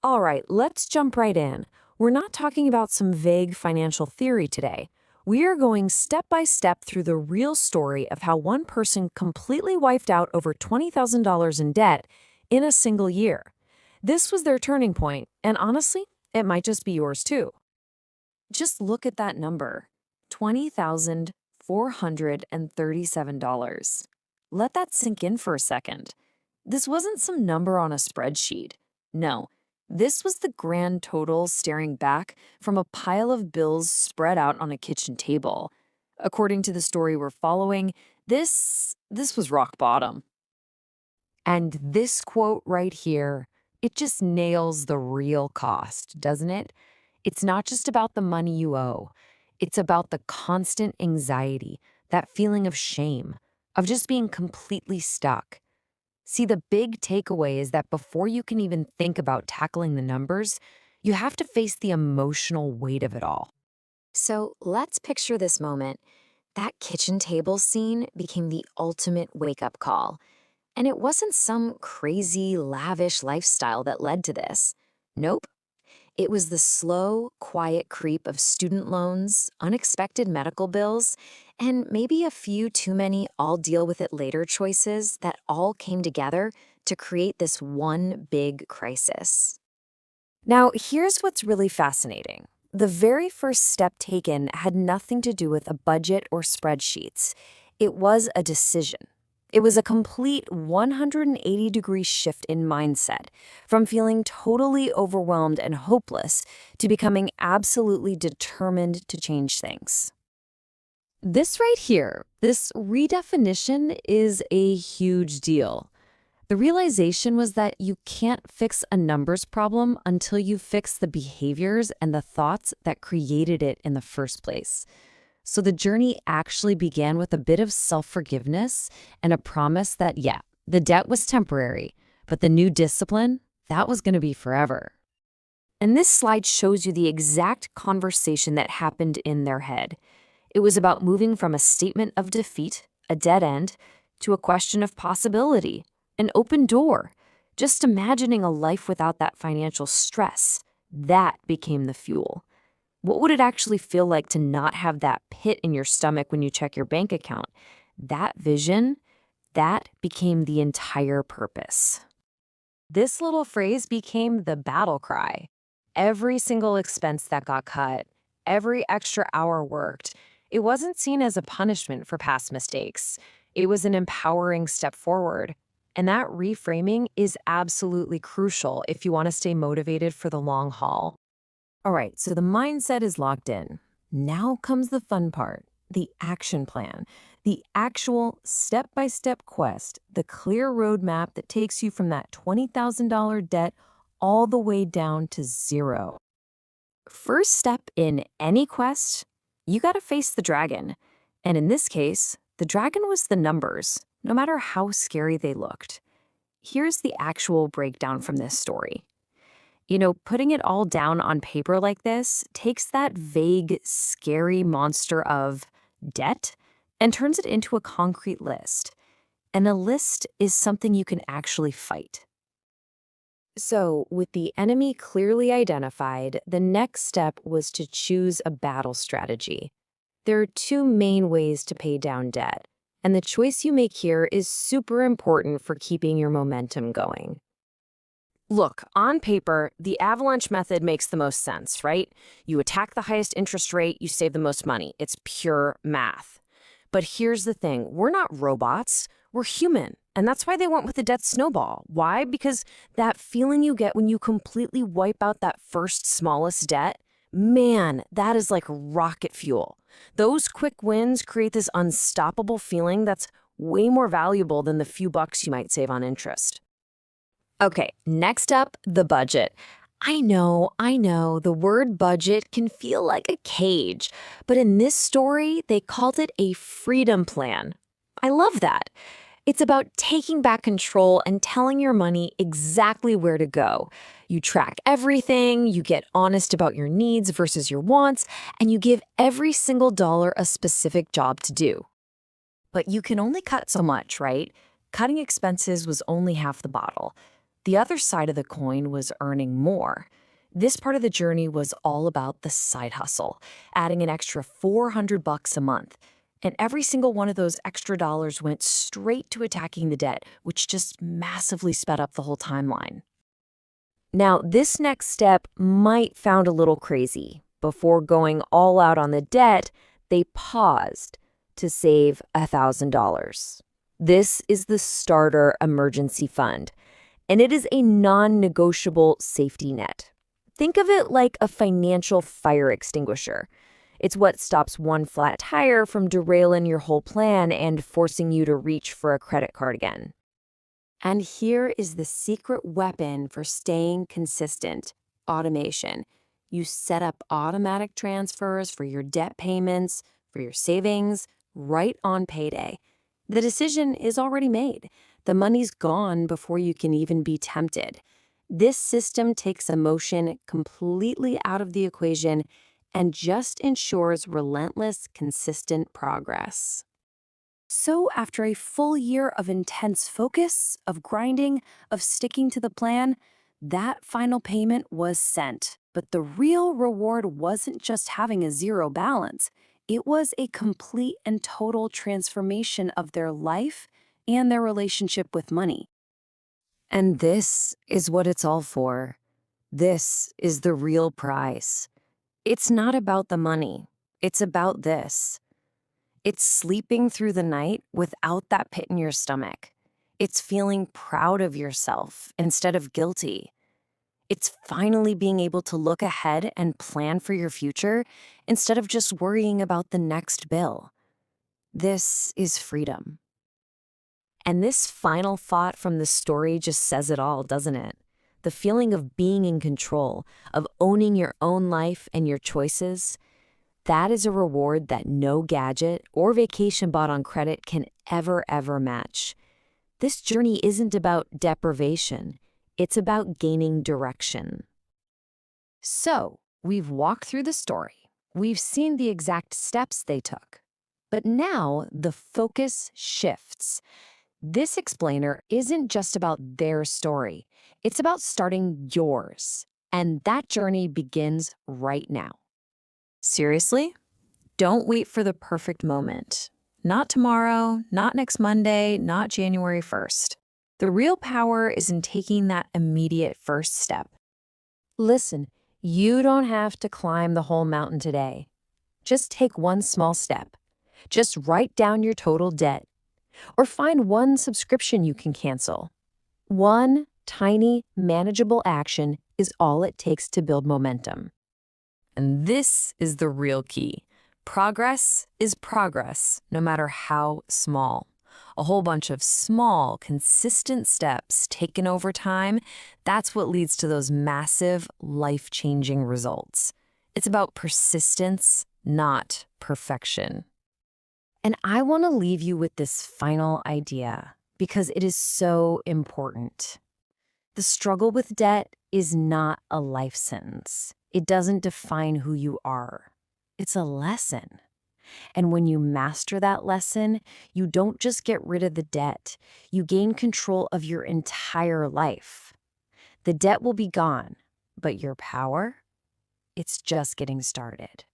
All right, let's jump right in. We're not talking about some vague financial theory today. We are going step by step through the real story of how one person completely wiped out over $20,000 in debt in a single year. This was their turning point, and honestly, it might just be yours too. Just look at that number, $20,437. Let that sink in for a second. This wasn't some number on a spreadsheet. No, this was the grand total staring back from a pile of bills spread out on a kitchen table. According to the story we're following, this was rock bottom. And this quote right here, it just nails the real cost, doesn't it? It's not just about the money you owe. It's about the constant anxiety, that feeling of shame, of just being completely stuck. See, the big takeaway is that before you can even think about tackling the numbers, you have to face the emotional weight of it all. So let's picture this moment. That kitchen table scene became the ultimate wake-up call. And it wasn't some crazy, lavish lifestyle that led to this. Nope. It was the slow, quiet creep of student loans, unexpected medical bills, and maybe a few too many I'll deal with it later choices that all came together to create this one big crisis. Now, here's what's really fascinating. The very first step taken had nothing to do with a budget or spreadsheets. It was a decision. It was a complete 180-degree shift in mindset, from feeling totally overwhelmed and hopeless to becoming absolutely determined to change things. This right here, this redefinition is a huge deal. The realization was that you can't fix a numbers problem until you fix the behaviors and the thoughts that created it in the first place. So the journey actually began with a bit of self-forgiveness and a promise that, yeah, the debt was temporary, but the new discipline, that was going to be forever. And this slide shows you the exact conversation that happened in their head. It was about moving from a statement of defeat, a dead end, to a question of possibility, an open door. Just imagining a life without that financial stress, that became the fuel. What would it actually feel like to not have that pit in your stomach when you check your bank account? That vision, that became the entire purpose. This little phrase became the battle cry. Every single expense that got cut, every extra hour worked, it wasn't seen as a punishment for past mistakes. It was an empowering step forward. And that reframing is absolutely crucial if you want to stay motivated for the long haul. All right, so the mindset is locked in. Now comes the fun part, the action plan, the actual step-by-step quest, the clear roadmap that takes you from that $20,000 debt all the way down to zero. First step in any quest, you got to face the dragon. And in this case, the dragon was the numbers, no matter how scary they looked. Here's the actual breakdown from this story. You know, putting it all down on paper like this takes that vague, scary monster of debt and turns it into a concrete list. And a list is something you can actually fight. So, with the enemy clearly identified, the next step was to choose a battle strategy. There are two main ways to pay down debt, and the choice you make here is super important for keeping your momentum going. Look, on paper, the avalanche method makes the most sense, right? You attack the highest interest rate, you save the most money. It's pure math. But here's the thing, we're not robots, we're human. And that's why they went with the debt snowball. Why? Because that feeling you get when you completely wipe out that first smallest debt, man, that is like rocket fuel. Those quick wins create this unstoppable feeling that's way more valuable than the few bucks you might save on interest. Okay, next up, the budget. I know, the word budget can feel like a cage, but in this story, they called it a freedom plan. I love that. It's about taking back control and telling your money exactly where to go. You track everything, you get honest about your needs versus your wants, and you give every single dollar a specific job to do. But you can only cut so much, right? Cutting expenses was only half the bottle. The other side of the coin was earning more. This part of the journey was all about the side hustle, adding an extra $400 a month. And every single one of those extra dollars went straight to attacking the debt, which just massively sped up the whole timeline. Now, this next step might sound a little crazy. Before going all out on the debt, they paused to save $1,000. This is the Starter Emergency Fund, and it is a non-negotiable safety net. Think of it like a financial fire extinguisher. It's what stops one flat tire from derailing your whole plan and forcing you to reach for a credit card again. And here is the secret weapon for staying consistent: automation. You set up automatic transfers for your debt payments, for your savings, right on payday. The decision is already made. The money's gone before you can even be tempted. This system takes emotion completely out of the equation and just ensures relentless, consistent progress. So after a full year of intense focus, of grinding, of sticking to the plan, that final payment was sent. But the real reward wasn't just having a zero balance. It was a complete and total transformation of their life and their relationship with money. And this is what it's all for. This is the real prize. It's not about the money. It's about this. It's sleeping through the night without that pit in your stomach. It's feeling proud of yourself instead of guilty. It's finally being able to look ahead and plan for your future instead of just worrying about the next bill. This is freedom. And this final thought from the story just says it all, doesn't it? The feeling of being in control, of owning your own life and your choices, that is a reward that no gadget or vacation bought on credit can ever match. This journey isn't about deprivation. It's about gaining direction. So, we've walked through the story. We've seen the exact steps they took. But now the focus shifts. This explainer isn't just about their story. It's about starting yours. And that journey begins right now. Seriously? Don't wait for the perfect moment. Not tomorrow, not next Monday, not January 1st. The real power is in taking that immediate first step. Listen, you don't have to climb the whole mountain today. Just take one small step. Just write down your total debt. Or find one subscription you can cancel. One tiny, manageable action is all it takes to build momentum. And this is the real key. Progress is progress, no matter how small. A whole bunch of small, consistent steps taken over time, that's what leads to those massive, life-changing results. It's about persistence, not perfection. And I want to leave you with this final idea because it is so important. The struggle with debt is not a life sentence. It doesn't define who you are. It's a lesson. And when you master that lesson, you don't just get rid of the debt. You gain control of your entire life. The debt will be gone, but your power, it's just getting started.